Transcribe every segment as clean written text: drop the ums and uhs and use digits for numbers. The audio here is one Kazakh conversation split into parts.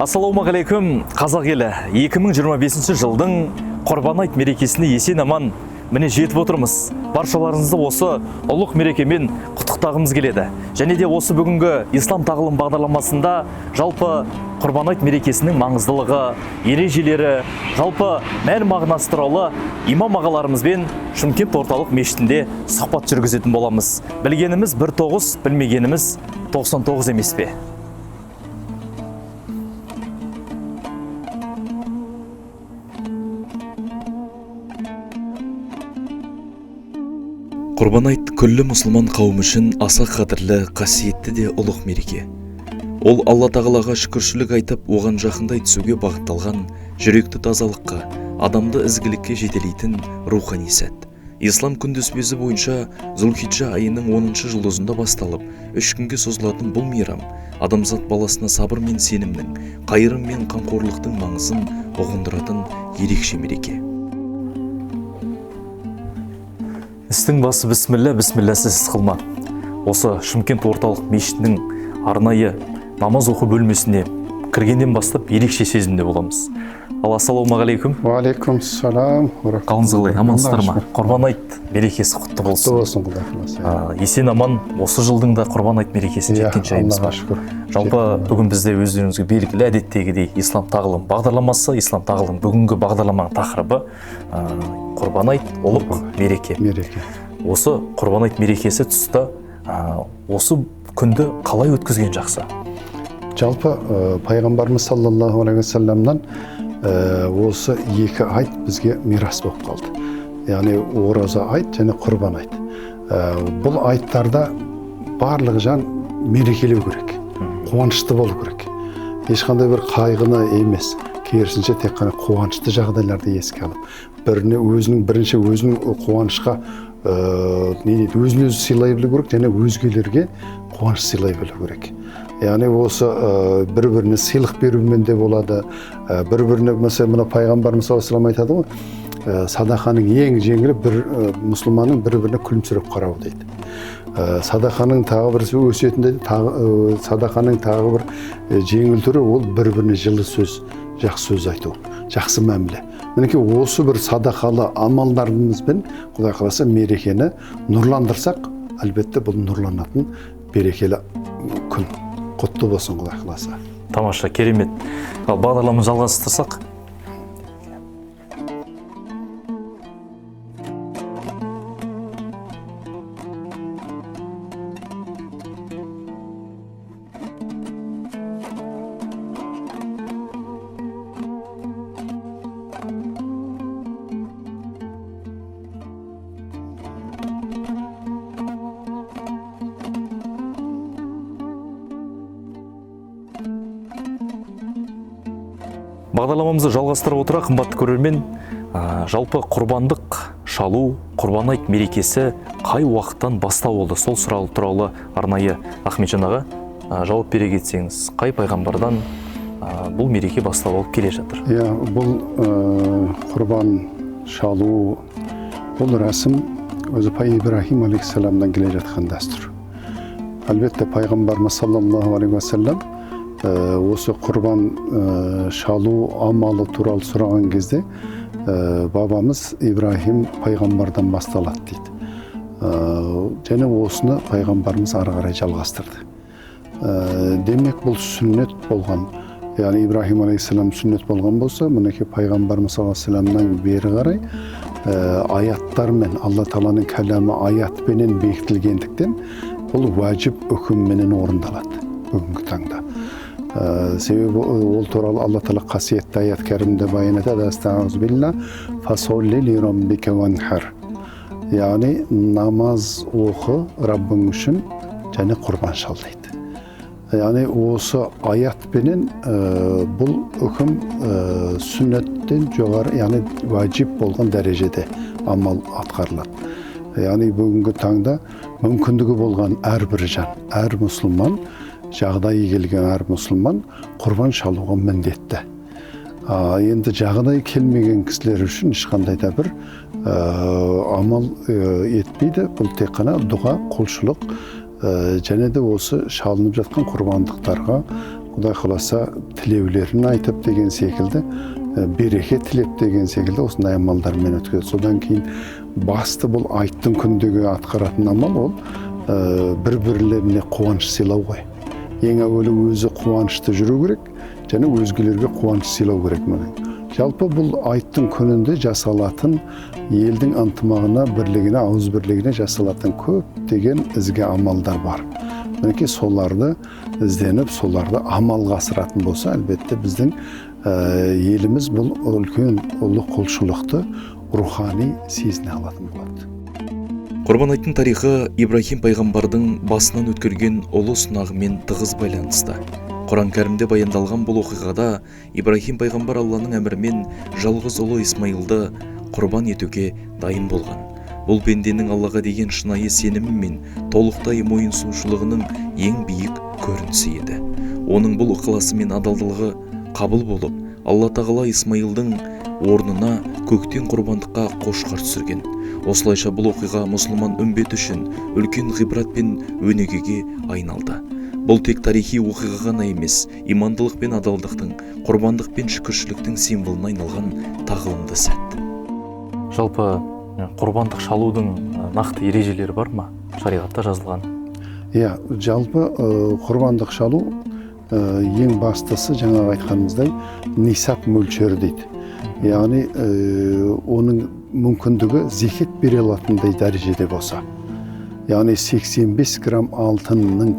Ассалаумағалейкум, қазақ елі. 2025 жылдың Құрбан айт мерекесіне есен аман міне жетіп отырмыз. Баршаларыңызды осы ұлық мерекемен құттықтағымыз келеді. Және де осы бүгінгі ислам тағылым бағдарламасында жалпы Құрбан айт мерекесінің маңыздылығы, ережелері, жалпы мән мағынасы туралы имам ағаларымызбен Шымкент орталық мешітінде сұхбат жүргізетін боламыз. Білгеніміз 19, білмегеніміз 99 емес пе? Құрбан айт күллі мұсылман қауым үшін аса қадірлі, қасиетті де ұлық мереке. Ол Алла тағалаға шүкіршілік айтып, оған жақындай түсуге бағытталған жүректі тазалыққа, адамды ізгілікке жетелейтін рухани сәт. Ислам күнтізбесі бойынша Зүлхиджа айының 10-шы жұлдызында басталып, 3 күнге созылатын бұл мейрам адамзат баласына сабыр мен сенімнің, қайырым мен қамқорлықтың маңызын ұғындыратын ерекше мереке. Істің басы бісміллә, бісмілләсіз қылма. Осы Шымкент орталық мешітінің арнайы намаз оқу бөлмесіне кіргеннен бастап ерекше сезімде боламыз. Ассалаумағалейкум. Уалейкум салам. Қалыңыз қалай, амансыздар ма? Құрбан айт мерекесі құтты болсын. Құтты болсын. Есен аман осы жылдың да Құрбан айт мерекесін жеткен жайымыз бар. Жалпы бүгін бізде өздеріңізге белгілі әдеттегідей ислам тағылым бағдарламасы, ислам тағылым бүгінгі бағдарламаның тақырыбы Құрбан айт ұлық мереке. Осы Құрбан айт мерекесі тұста осы күнді қалай өткізген жақсы? Жалпы пайғамбарымыз саллаллаху алейхи вассаламнан осы екі айт бізге мирас болып қалды. Яғни ораза айт және Құрбан айт. Бұл айттарда барлық жан мерекелеу керек, қуанышты болу керек. Ешқандай бір қайғыны емес, керісінше тек қана қуанышты жағдайларды еске алып, бірінші өзінің қуанышқа өзін өзі сыйлай білу керек, және өзгелерге қуаныш сыйлай білу керек. Яғни осы бір-біріне сыйлық берумен де болады. Бір-біріне, мысалы, пайғамбарымыз саллаллаху алейхи айтады ғой, садақаның ең жеңілі мұсылманның бір-біріне күлімсіреп қарауы дейді. Садақаның тағы бір өсиетінде садақаның тағы бір жеңіл түрі ол бір-біріне жылы сөз, жақсы сөз айту, жақсы мәміле. Мінекей осы бір садақалы амалдарымызбен Құдай қаласа мерекені нұрландырсақ, әлбетте бұл нұрланатын берекелі күн. Құтты болсын Құдай қаласа. Тамаша, керемет. Ал бағдарламаны жалғастырсақ? Бағдарламамызды жалғастырып отыра, қымбатты көрермен, жалпы құрбандық шалу, Құрбан айт мерекесі қай уақыттан бастау болды? Сол сұрау туралы арнайы Ахметжан аға жауап бере кетсеңіз, қай пайғамбардан бұл мереке бастау болып келе жатыр? Бұл құрбан шалу, бұл рәсім өзі Ибрахим алейхиссаламнан келе жатқан дәстүр. Әлбетте пайғамбарымыз саллаллаху алейхи вассалам осы құрбан шалу амалы туралы сұраған кезде бабамыз Ибрахим пайғамбардан басталады дейді. Және осыны пайғамбарымыз ары қарай жалғастырды. Демек бұл сүннет болған. Яғни Ибрахим алейхиссалам сүннет болған болса, мінекей пайғамбарымыз саллаллаху бері қарай аяттармен, Алла Тағаланың кәламы аятпенен бекітілгендіктен бұл уәжіп үкімменен орындалады бүгінгі таңда. Себебі ол туралы Алла Тағала қасиетті аят кәрімде баян етеді. Астағфирулла, фасолли ли рамбика ванхар. Яғни намаз оқы Раббың үшін және құрбан шал дейді. Яғни осы аятпенен бұл үкім сүннеттен жоғары, яғни уәжіп болған дәрежеде амал атқарылады. Яғни бүгінгі таңда мүмкіндігі болған әрбір жан, әр мұсылман, жағдайы келген әр мұсылман құрбан шалуға міндетті. Енді жағдай келмеген кісілер үшін ешқандай да бір амал етпейді. Бұл тек қана дұға, құлшылық, және де осы шалынып жатқан құрбандықтарға Құдай қаласа тілеулерін айтып деген секілді, береке тілеп деген секілді осындай амалдармен өткізеді. Содан кейін басты бұл айттың күндегі атқаратын амал ол бір-бірлеріне қуаныш сыйлау ғой. Ең әуелі өзі қуанышты жүру керек, және өзгелерге қуаныш сыйлау керек. Жалпы бұл айттың күнінде жасалатын елдің ынтымағына, бірлігіне, ауыз бірлігіне жасалатын көптеген ізгі амалдар бар. Мінекей соларды ізденіп, соларды амалға асыратын болса, әлбетте біздің еліміз бұл үлкен ұлы құлшылықты рухани сезіне алатын болады. Құрбан айттың тарихы Ибрахим пайғамбардың басынан өткерген ұлы сынағымен тығыз байланысты. Құран кәрімде баяндалған бұл оқиғада Ибрахим пайғамбар Алланың әмірімен жалғыз ұлы Исмаилды құрбан етуге дайын болған. Бұл пенденің Аллаға деген шынайы сенімі мен толықтай мойынсұнушылығының ең биік көрінісі еді. Оның бұл ықыласы мен адалдылығы қабыл болып, Алла тағала Исмаилдың орнына көктен құрбандыққа қошқар түсірген. Осылайша бұл оқиға мұсылман үмбет үшін үлкен ғибрат пен өнегеге айналды. Бұл тек тарихи оқиға ғана емес, имандылық пен адалдықтың, құрбандық пен шүкіршіліктің символына айналған тағылымды сәт. Жалпы құрбандық шалудың нақты ережелері бар ма? Шариғатта жазылған. Иә, жалпы құрбандық шалу ең бастысы жаңағы айтқанымыздай нисап мөлшері дейді. Яғни оның мүмкіндігі зекет бере алатындай дәрежеде болса. Яғни 85 грамм алтынның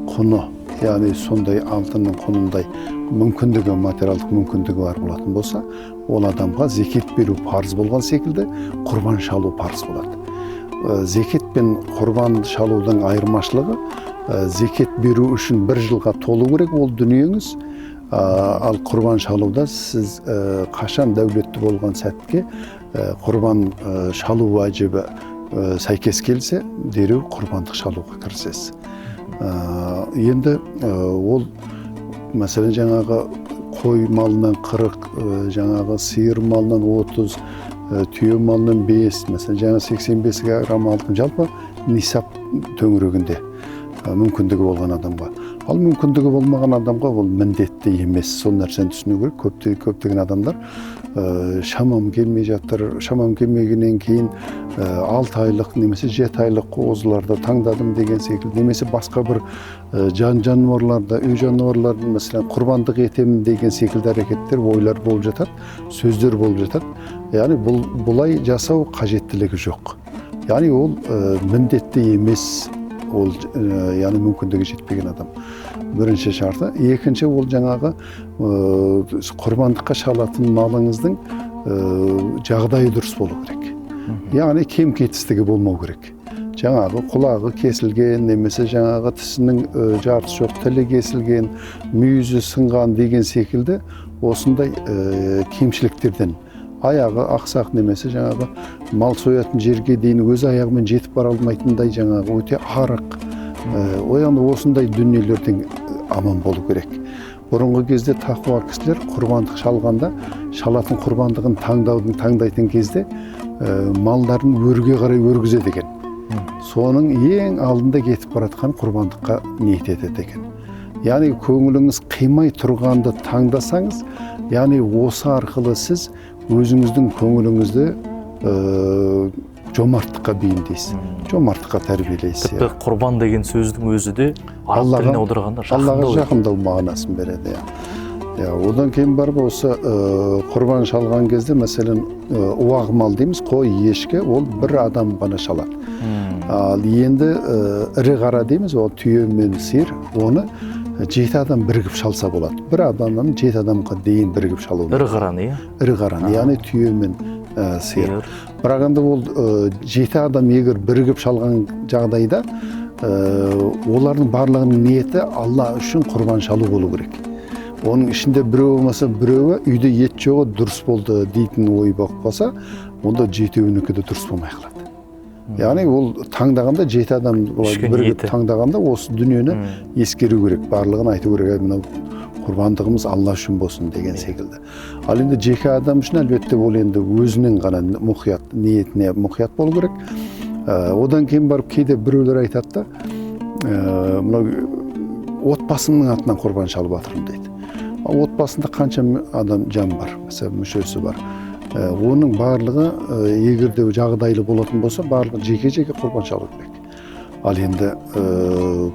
құны, яғни сондай алтынның құнындай мүмкіндігі, материалдық мүмкіндігі бар болатын болса, ол адамға зекет беру парыз болған секілді, құрбан шалу парыз болады. Зекет пен құрбан шалудың айырмашылығы, зекет беру үшін 1 жылға толу керек ол дүниеңіз, ал құрбан шалуда сіз қашан дәулетті болған сәтке құрбан шалу уәжібі сәйкес келсе, дереу құрбандық шалуға кірісесіз. Енді ол мәселен жаңағы қой малынан 40, жаңағы сиыр малынан 30, түйе малынан 5, мәселен жаңа 85 грамм алтын жалпы нисап төңірегінде мүмкіндігі болған адамға. Ал мүмкіндігі болмаған адамға ол міндетті емес. Сол нәрсені түсіну керек. Көптеген адамдар шамам келмей жатыр, шамам келмегеннен кейін 6 айлық немесе 7 айлық қозыларды таңдадым деген секілді, немесе басқа бір жануарларды, үй жануарларын мәселен құрбандық етемін деген секілді әрекеттер, ойлар болып жатады, сөздер болып жатады. Яғни бұлай жасау қажеттілігі жоқ. Яғни ол міндетті емес. Ол яғни мүмкіндігі жетпеген адам. Бірінші шарты. Екінші ол жаңағы құрбандыққа шалатын малыңыздың жағдайы дұрыс болу керек. Яғни кем кетістігі болмау керек. Жаңағы құлағы кесілген, немесе жаңағы тісінің жартысы жоқ, тілі кесілген, мүйізі сынған деген секілді осындай кемшіліктерден, аяғы ақсақ немесе жаңағы мал соятын жерге дейін өз аяғымен жетіп бара алмайтындай жаңағы өте арық, осындай дүниелерден аман болу керек. Бұрынғы кезде тақуа кісілер құрбандық шалғанда, шалатын құрбандығын таңдайтын кезде малдарын өрге қарай өргізеді екен. Соның ең алдында кетіп баратқан құрбандыққа ниет етеді екен. Яғни көңіліңіз қимай тұрғанды таңдасаңыз, яғни осы арқылы сіз өзіңіздің көңіліңізді жомарттыққа бейімдейсіз, жомарттыққа тәрбиелейсіз. Тіпті құрбан деген сөздің өзі де араб тіліне аударғанда Аллаға жақындау мағынасын береді. Одан кейін барып осы құрбан шалған кезде, мәселен, уақ мал дейміз, қой, ешкі, ол бір адам ғана шалады. Ал енді ірі қара дейміз, ол түйе мен сиыр, оны 7 адам бірігіп шалса болады. Бір адамнан 7 адамға дейін бірігіп шалу. Ірі қараны, Ірі қараны, яғни түйе мен сиыр. Бірақ енді ол 7 адам егер бірігіп шалған жағдайда, олардың барлығының ниеті Алла үшін құрбан шалу болу керек. Оның ішінде біреу болмаса біреуі үйде ет жоғы дұрыс болды дейтін ой болып қалса, онда 7-үнікі де дұрыс болмай қалады. Яғни ол таңдағанда 7 адам бірігіп таңдағанда осы дүниені ескеру керек, барлығын айту керек. Мынау құрбандығымыз Алла үшін болсын деген секілді. Ал енді жеке адам үшін әлбетте ол енді өзінің ғана ниетіне мұқият болу керек. Одан кейін барып кейде біреулер айтады да, отбасымның атынан құрбан шалып жатырмын дейді. Отбасында қанша адам жан бар, мысалы мүшесі бар. Оның барлығы егер де жағдайлы болатын болса, барлығы жеке-жеке құрбан шалу керек. Ал енді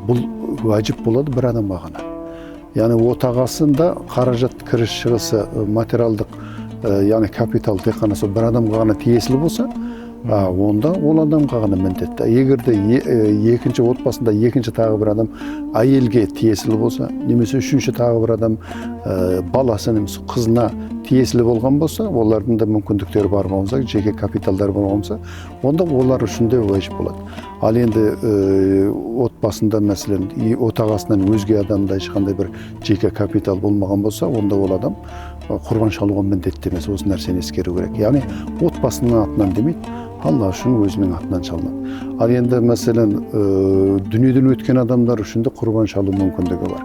бұл уәжіп болады бір адамға ғана. Яғни отағасында қаражат кіріс шығысы материалдық, яғни капитал тек қана сол бір адамға ғана тиесілі болса, онда ол адамға ғана міндетті. Егер де екінші отбасында екінші тағы бір адам әйелге тиесілі болса, немесе үшінші тағы бір адам баласы немесе қызына тиесілі болған болса, олардың да мүмкіндіктері бар болса, жеке капиталдар бар болса, онда олар үшін де уәжіп болады. Ал енді отбасында мәселен отағасынан өзге адамда ешқандай бір жеке капитал болмаған болса, онда ол адам құрбан шалуға міндетті емес. Осы нәрсені ескеру керек. Яғни отбасының атынан демейді, Алла үшін өзінің атынан шалынады. Ал енді мәселен дүниеден өткен адамдар үшін де құрбан шалу мүмкіндігі бар.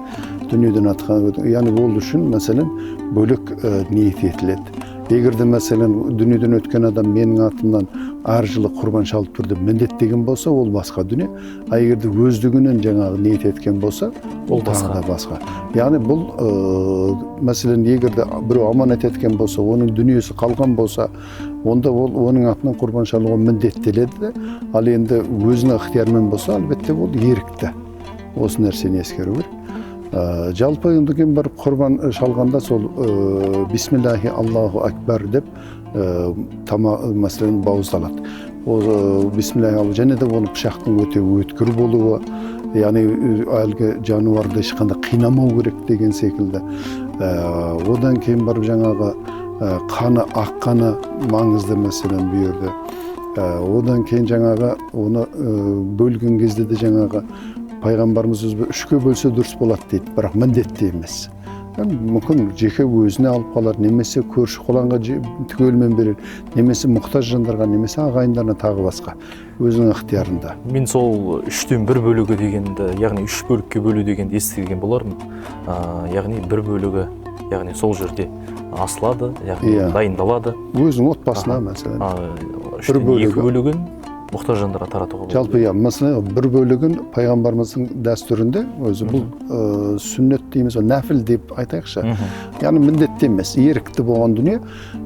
Дүниеден атқан, яғни ол үшін мәселен бөлек ниет етіледі. Егер де мәселен дүниеден өткен адам менің атымнан әр жылы құрбан шалып тұрды міндеттеген болса, ол басқа дүние. А егер де өздігінен жаңағы ниет еткен болса, ол тағы да басқа. Яғни бұл мәселен егер де біреу аманат еткен болса, оның дүниесі қалған болса, онда ол оның атынан құрбан шалуға міндеттеледі. Ал енді өзінің ықтиярымен болса, әлбетте ол ерікті. Осы нәрсені ескеру керек. Жалпы енді бір құрбан шалғанда сол бисмиллахи Аллаху акбар деп мәселен бауыздалады. Ол бисмиллахи Аллаху, және де оны пышақтың өте өткір болуы, яғни әлгі жануарды ешқандай қинамау керек деген секілді. Одан кейін барып жаңағы қаны аққаны маңызды мәселен бұл жерде. Одан кейін жаңағы оны бөлген кезде де жаңағы пайғамбарымыз үшке бөлсе дұрыс болады дейді, бірақ міндетті емес. Мүмкін жеке өзіне алып қалар, немесе көрші қолаңға түгелмен берер, немесе мұқтаж жандарға, немесе ағайындарына тағы басқа өзінің ықтиярында. Мен сол 3-тен 1 бөлігі дегенді, яғни 3 бөлікке бөлу дегенді естіген болармын. Яғни 1 бөлігі, яғни сол жерде асылады, яғни дайындалады. Өзінің отбасына мәселен. 3-тен 2 бөлігін мұқтаж жандарға таратуға болады. Жалпы мәселен 1 бөлігін пайғамбарымыздың дәстүрінде өзі бұл сүннет дейміз, нәфіл деп айтайықшы. Яғни міндетті емес, ерікті болған дүние.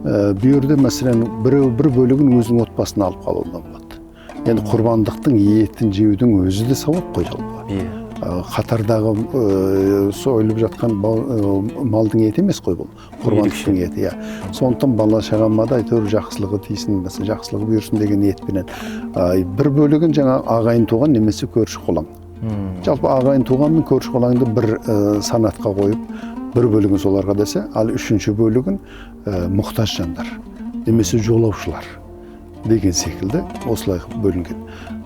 Бұл жерде мәселен 1 бөлігін өзінің отбасына алып қалуына болады. Енді құрбандықтың етін жеудің өзі де сауап қой жалпы. Қатардағы сойылып жатқан малдың еті емес қой бұл, құрбандықтың еті. Сондықтан бала шағама да әйтеуір жақсылығы тиісін, жақсылығы бұйырсын деген ниетпенен 1 бөлігін жаңа ағайын туған немесе көрші қолаң. Жалпы ағайын туған мен көрші қолаңды бір санатқа қойып, 1 бөлігін соларға десе, ал 3-ші бөлігін мұқтаж жандар немесе жолаушылар деген секілді осылай бөлінген.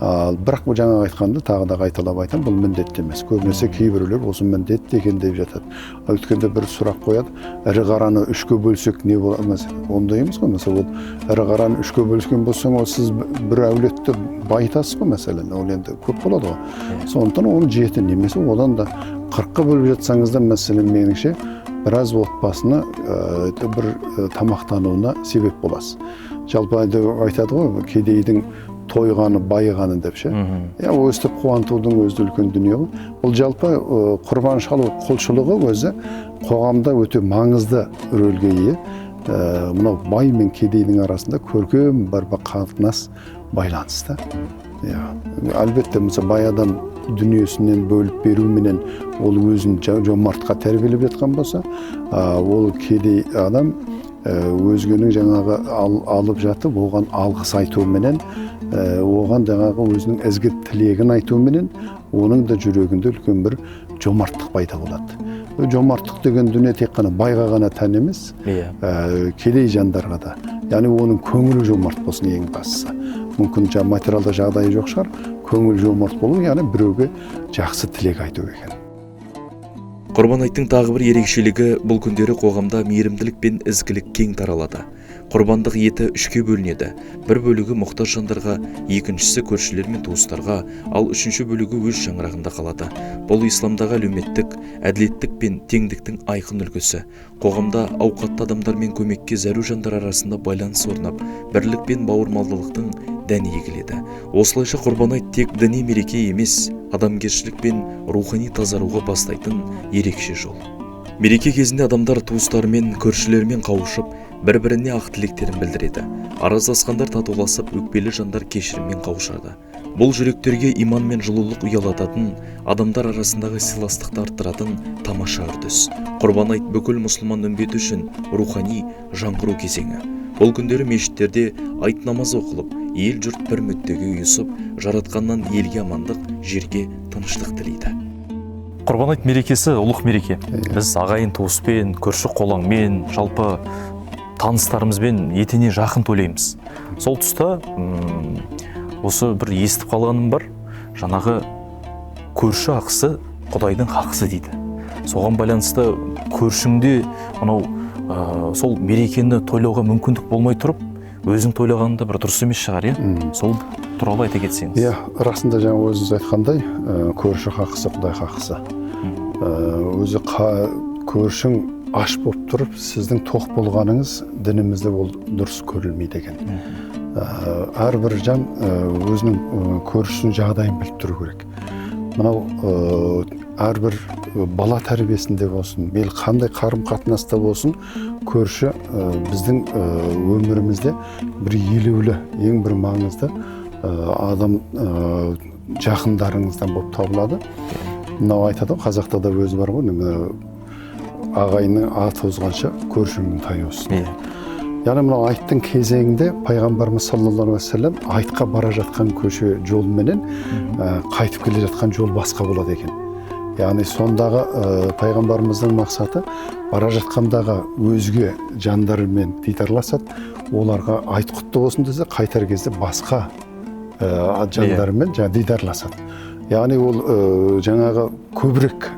Бірақ бұл жаңа айтқанды тағы да қайталап айтам, бұл міндетті емес. Көбінесе кейбіреулер осы міндет деген деп жатады. Өткенде бір сұрақ қояды, ірі қараны 3-ке бөлсек не болады? Mesela ондай емес қой. Mesela ол ірі қараны 3-ке бөліскен болсаң, ол сіз бір әулетті байтасыз ғой, мәселен. Ол енді көп болады ғой. Сондықтан оны жеті немесе одан да 40-қа бөліп жатсаңыз да, мәселен меніңше біраз отбасына бір тамақтануына себеп боласыз. Жалпы айтады ғой, кедейдің тойғаны, байығаны деп ше. Өстіп қуантудың өзі үлкен дүние ғой. Бұл жалпы құрбан шалу құлшылығы өзі қоғамда өте маңызды рөлге ие. Мынау бай мен кедейдің арасында көркем бір қатынас байланысты. Әлбетте, бай адам дүниесінен бөліп беруменен ол өзін жомартқа тәрбиелеп жатқан болса, ол кедей адам өзгенің жаңағы алып жатып, оған алғыс айтуменен, оған жаңағы өзінің ізгі тілегін айтуменен, оның да жүрегінде үлкен бір жомарттық пайда болады. Жомарттық деген дүние тек қана байға ғана тән емес, кедей жандарға да. Яғни оның көңілі жомарт болсын ең бастысы. Мүмкін материалда жағдайы жоқ шығар, көңіл жомарт болу, яғни біреуге жақсы тілек айту екен. Құрбан айттың тағы бір ерекшелігі бұл күндері қоғамда мейірімділік пен ізгілік кең таралады. Құрбандық еті 3-ке бөлінеді. 1 бөлігі мұқтаж жандарға, 2-шісі көршілер мен туыстарға, ал 3-ші бөлігі өз шаңырағында қалады. Бұл исламдағы әлеуметтік, әділеттік пен теңдіктің айқын үлгісі. Қоғамда ауқатты адамдар мен көмекке зәру жандар арасында байланыс орнап, бірлік пен бауырмалдылықтың дәні егіледі. Осылайша құрбан айт тек діни мереке емес, адамгершілік пен рухани тазаруға бастайтын ерекше жол. Мереке кезінде адамдар туыстарымен, көршілерімен қауышып, бір-біріне ақ тілектерін білдіреді. Араздасқандар татуласып, өкпелі жандар кешіріммен қауышады. Бұл жүректерге иман мен жылулық ұялататын, адамдар арасындағы сыйластықты арттыратын тамаша үрдіс. Құрбан айт бүкіл мұсылман үмбеті үшін рухани жаңғыру кезеңі. Бұл күндері мешіттерде айт намазы оқылып, ел жұрт бір мүддеге ұйысып, жаратқаннан елге амандық, жерге тыныштық тілейді. Құрбан айт мерекесі ұлық мереке. Біз ағайын туыспен, көрші қолаңмен, жалпы таныстарымызбен етене жақын тойлаймыз. Сол тұста осы бір естіп қалғаным бар. Жаңағы көрші ақысы Құдайдың хақысы дейді. Соған байланысты көршіңде сол мерекені тойлауға мүмкіндік болмай тұрып, өзің тойлағанда бір дұрыс емес шығар, сол туралы айта кетсеңіз. Расында жаңа өзіңіз айтқандай, көрші хақысы Құдай хақысы. Өзі көршің аш болып тұрып, сіздің тоқ болғаныңыз дінімізде ол дұрыс көрілмейді екен. Әрбір жан өзінің көршісінің жағдайын біліп тұру керек. Мынау әрбір бала тәрбиесінде болсын, мейлі қандай қарым-қатынаста болсын, көрші біздің өмірімізде бір елеулі, ең бір маңызды адам жақындарыңыздан болып табылады. Мынау айтады, қазақта да өзі бар ғой, ағайынның аты озғанша көршіңнің тайы озсын. Яғни мынау айттың кезеңінде пайғамбарымыз саллаллаху алейхи ва саллям айтқа бара жатқан көше жолменен қайтып келе жатқан жол басқа болады екен. Яғни сондағы пайғамбарымыздың мақсаты бара жатқандағы өзге жандармен дидарласады, оларға айт құтты болсын десе, қайтар кезде басқа жандармен дидарласады. Яғни ол жаңағы көбірек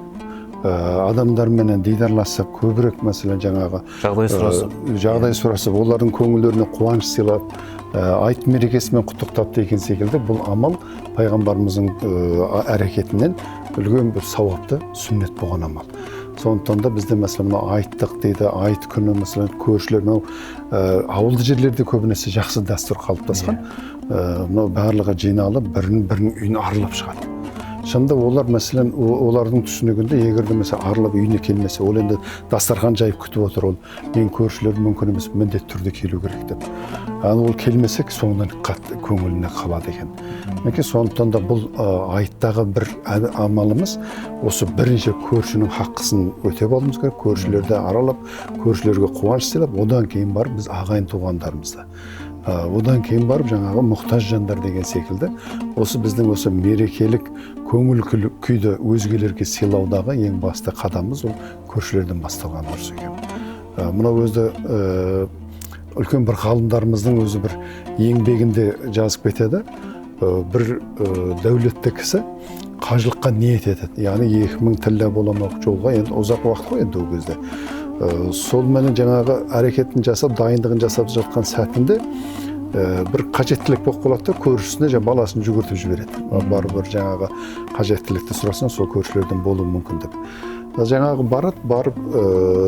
адамдармен дидарласып, көбірек мәселен жаңағы жағдай сұрасып, олардың көңілдеріне қуаныш сыйлап, айт мерекесімен құттықтап деген секілді бұл амал пайғамбарымыздың әрекетінен үлкен бір сауапты сүннет болған амал. Сондықтан да бізде мәселен айттық дейді, айт күні мәселен көршілер, ауылды жерлерде көбінесе жақсы дәстүр қалыптасқан. Барлығы жиналып, бірін үйін аралап шығады. Шынында олар мәселен олардың түсінігінде егерде mesela аралап үйіне келмесе, ол енді дастархан жайып күтіп отыр, ол мен көршілерім мүмкін емес, міндетті түрде келу керек деп. Ол келмесек соңынан қатты көңіліне қалады екен. Мінекей сондықтан да бұл айттағы бір амалымыз осы бірінші көршінің хаққысын өтеп алуымыз керек, көршілерді аралап, көршілерге қуаныш сыйлап, одан кейін барып біз ағайын туғандарымызды. Одан кейін барып жаңағы мұқтаж жандар деген секілді осы біздің осы мерекелік көңіл күйді өзгелерге сыйлаудағы ең басты қадамымыз ол көршілерден басталған дұрыс екен. Мынау өзі үлкен бір ғалымдарымыздың өзі бір еңбегінде жазып кетеді. Бір дәулетті кісі қажылыққа ниет етеді. Яғни 2000 тілде боламақ жолға енді ұзақ уақыт қой енді ол кезде. Сол мәні жаңағы әрекетін жасап, дайындығын жасап жатқан сәтінде бір қажеттілік болып қалады да көршісіне баласын жүгіртіп жібереді. Барып жаңағы қажеттілікті сұрасаң, сол көршілерден болуы мүмкін деп. Жаңағы барып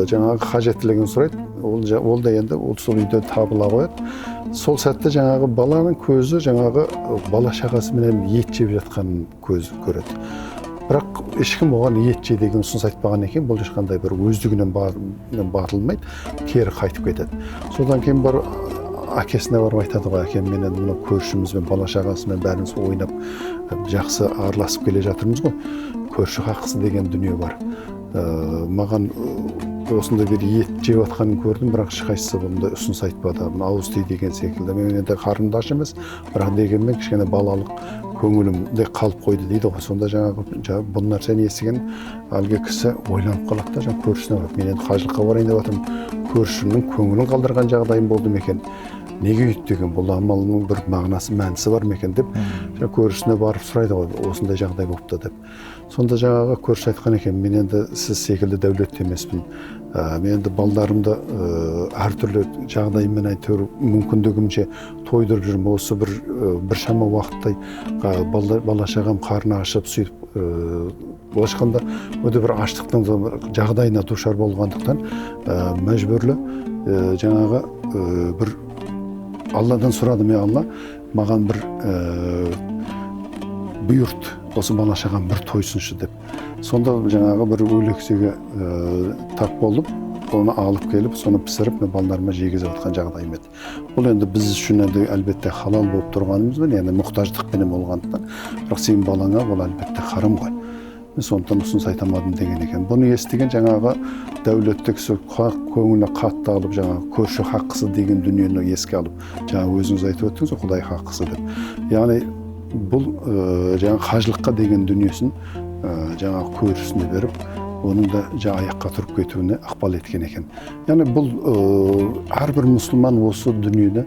жаңағы қажеттілігін сұрайды. Ол да енді сол үйде табыла қояды. Сол сәтте жаңағы баланың көзі жаңағы бала шағасымен ет жеп жатқанын көзі көреді. Бірақ ешкім оған ет же деген ұсыныс айтпаған екен, бұл ешқандай бір өздігінен батылмайды, кері қайтып кетеді. Содан кейін бір әкесіне барып айтады ғой, әкем мен енді көршімізбен, бала шағасымен бәріміз ойнап, жақсы араласып келе жатырмыз ғой. Көрші хақысы деген дүние бар. Маған осында бір ет жеп жатқанын көрдім, бірақ ешқайсысы бұндай ұсыныс айтпады. Ауыз ти деген секілді. Мен енді қарындаш емес, бірақ дегенмен кішкене балалық көңілімде қалып қойды дейді ғой. Сонда жаңағы бұл нәрсені естіген әлгі кісі ойланып қалады да, жаңағы көршісіне барып, мен енді қажылыққа барайын деп жатырмын, көршімнің көңілін қалдырған жағдайым болды ма екен, неге өйтті деген, бұл амалының бір мағынасы, мәнісі бар ма екен деп, көршісіне барып сұрайды ғой, осындай жағдай болыпты деп. Сонда жаңағы көрші айтқан екен, мен енді сіз секілді дәулетті емеспін, мен енді балдарымды әртүрлі жағдаймен әйтеуір мүмкіндігімше тойдырып жүрмін. Осы бір шама уақыттай бала шағам қарны ашып сөйтіп былайша өте бір аштықтың жағдайына душар болғандықтан мәжбүрлі жаңағы бір Алладан сұрады, мен Алла маған бір бұйырт, осы бала шағам бір тойсыншы деп. Сонда жаңағы бір өлексеге тап болып, оны алып келіп, соны пісіріп, балаларыма жегізіп отқан жағдайым еді. Бұл енді біз үшін енді әлбетте халал болып тұрғанымызбен, яғни мұқтаждықпенен болғандықтан, бірақ сенің балаңа бұл әлбетте харам ғой. Мен сондықтан ұсыныс айтамадым деген екен. Бұны естіген жаңағы дәулетті кісі көңіліне қатты алып, жаңағы көрші хаққысы деген дүниені еске алып, жаңағы өзіңіз айтып өттіңіз, Құдай хаққысы деп. Яғни бұл жаңағы қажылыққа деген дүниесін жаңағы көршісіне беріп, оның да аяққа тұрып кетуіне ықпал еткен екен. Яғни бұл әрбір мұсылман осы дүниені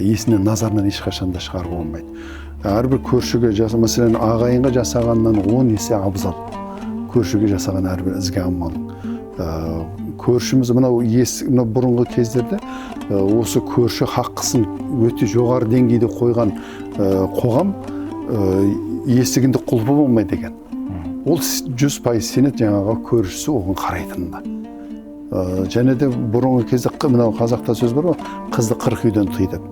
есіне назарынан ешқашанда шығаруға болмайды. Әрбір көршіге мәселен ағайынға жасағаннан 10 есе абзал. Көршіге жасаған әрбір ізгі амал. Көршіміз мынау бұрынғы кездерде осы көрші хаққысын өте жоғары деңгейде қойған қоғам есігінде құлпы болмайды екен. Ол 100% сенеді жаңағы көршісі оған қарайтынында. Және де бұрынғы кезде мынау қазақта сөз бар ғой, қызды 40 үйден тый деп.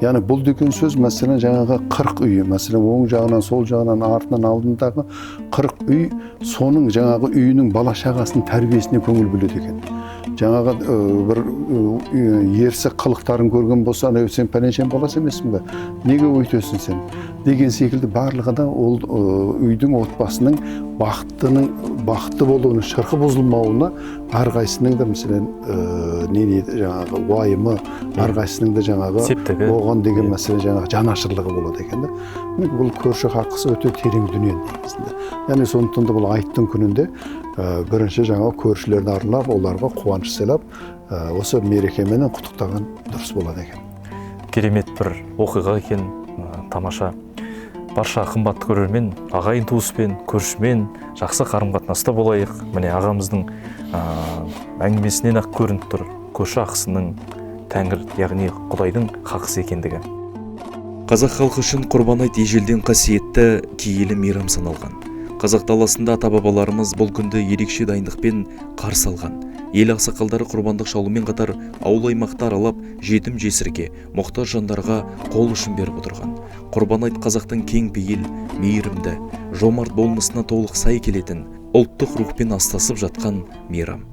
Яғни бұл деген сөз мәселен жаңағы 40 үй, мәселен оң жағынан, сол жағынан, артынан, алдындағы 40 үй, соның жаңағы үйінің бала шағасының тәрбиесіне көңіл бөледі екен. Жаңағы бір ерсі қылықтарын көрген болса, сен пәленшен баласы емессің бе? Неге өйтесің сен? Деген секілді барлығы да ол үйдің отбасының бақытты болуының, шырқы бұзылмауына әрқайсының да мәселен жаңағы уайымы, әрқайсының да жаңағы оған деген мәселе жаңағы жанашырлығы болады екен. Бұл көрші хаққысы өте терең дүние негізінде. Яғни сондықтан да бұл айттың күнінде бірінші жаңағы көршілерді аралап, оларға қуаныш сыйлап, осы мерекемен құттықтаған дұрыс болады екен. Керемет бір оқиға екен, тамаша. Барша қымбатты көрермен, ағайын туыспен, көршімен жақсы қарым-қатынаста болайық. Міне ағамыздың әңгімесінен ақ көрініп тұр, көрші ақысының Тәңір, яғни Құдайдың хақысы екендігі. Қазақ халқы үшін Құрбан айт ежелден қасиетті киелі мейрам саналған. Қазақ даласында ата-бабаларымыз бұл күнді ерекше дайындықпен қарсы алған. Ел ақсақалдары құрбандық шалумен қатар ауыл аймақты аралап, жетім жесірге, мұқтаж жандарға қол ұшын беріп отырған. Құрбан айт қазақтың кең пейіл, мейірімді, жомарт болмысына толық сай келетін, ұлттық рухпен астасып жатқан мейрам.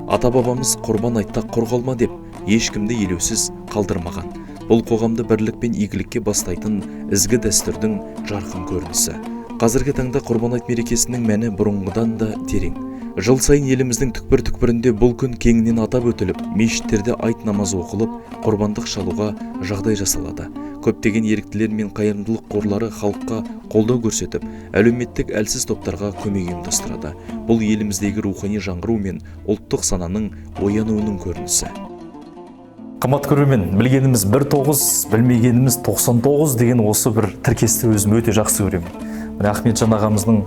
Ата-бабамыз Құрбан айтта құр қалма деп ешкімді елеусіз қалдырмаған. Бұл қоғамды бірлік пен игілікке бастайтын ізгі дәстүрдің жарқын көрінісі. Қазіргі таңда Құрбан айт мерекесінің мәні бұрынғыдан да терең. Жыл сайын еліміздің түкпір-түкпірінде бұл күн кеңінен атап өтіліп, мешіттерде айт намазы оқылып, құрбандық шалуға жағдай жасалады. Көптеген еріктілер мен қайырымдылық қорлары халыққа қолдау көрсетіп, әлеуметтік әлсіз топтарға көмек ұйымдастырады. Бұл еліміздегі рухани жаңғыру мен ұлттық сананың оянуының көрінісі. Қымбат көрермен, білгеніміз 19, білмегеніміз 99 деген осы бір тіркесті өзім өте жақсы көремін. Міне Ахметжан ағамыздың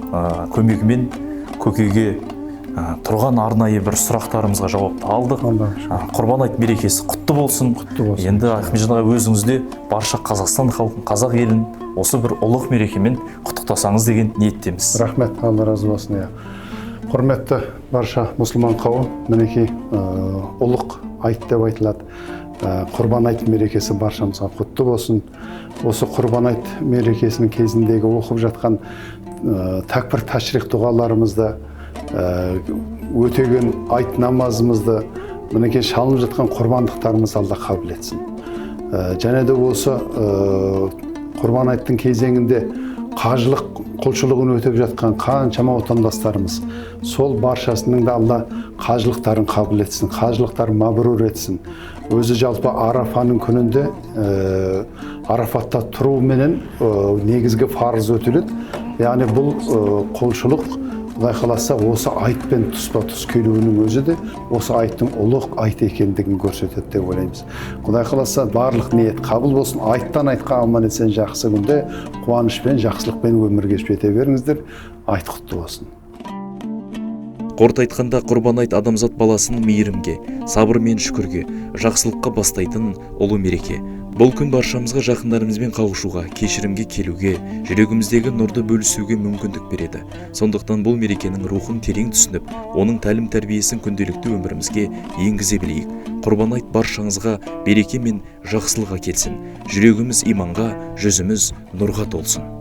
көмегімен көкейге тұрған арнайы бір сұрақтарымызға жауапты алдық. Құрбан айт мерекесі құтты болсын. Енді Ахметжан аға өзіңізде барша Қазақстан халқын, қазақ елін осы бір ұлық мерекемен құттықтасаңыз деген ниеттеміз. Рахмет, Алла разы болсын. Құрметті барша мұсылман қауым, мінекей ұлық айт деп айтылады. Құрбан айт мерекесі баршамызға құтты болсын. Осы Құрбан айт мерекесінің кезіндегі оқып жатқан тәкбір ташрих дұғаларымызды, өтеген айт намазымызды, мінекей шалынып жатқан құрбандықтарымыз Алла қабыл етсін. Және де осы Құрбан айттың кезеңінде қажылық құлшылығын өтеп жатқан қаншама отандастарымыз, сол баршасының да Алла қажылықтарын қабыл етсін, қажылықтарын мабрур етсін. Өзі жалпы Арафаның күнінде Арафатта тұру менен негізгі парыз өтіледі. Яғни бұл құлшылық Құдай қаласа осы айтпен тұспа-тұс келуінің өзі де осы айттың ұлық айт екендігін көрсетеді деп ойлаймыз. Құдай қаласа барлық ниет қабыл болсын. Айттан айтқа аман есен жақсы күнде қуанышпен, жақсылықпен өмір кешіп жете беріңіздер. Айт құтты болсын. Қорыта айтқанда, Құрбан айт адамзат баласын мейірімге, сабыр мен шүкірге, жақсылыққа бастайтын ұлы мереке. Бұл күн баршамызға жақындарымызбен қауышуға, кешірімге келуге, жүрегіміздегі нұрды бөлісуге мүмкіндік береді. Сондықтан бұл мерекенің рухын терең түсініп, оның тәлім-тәрбиесін күнделікті өмірімізге енгізе білейік. Құрбан айт баршаңызға береке мен жақсылық әкелсін. Жүрегіміз иманға, жүзіміз нұрға толсын.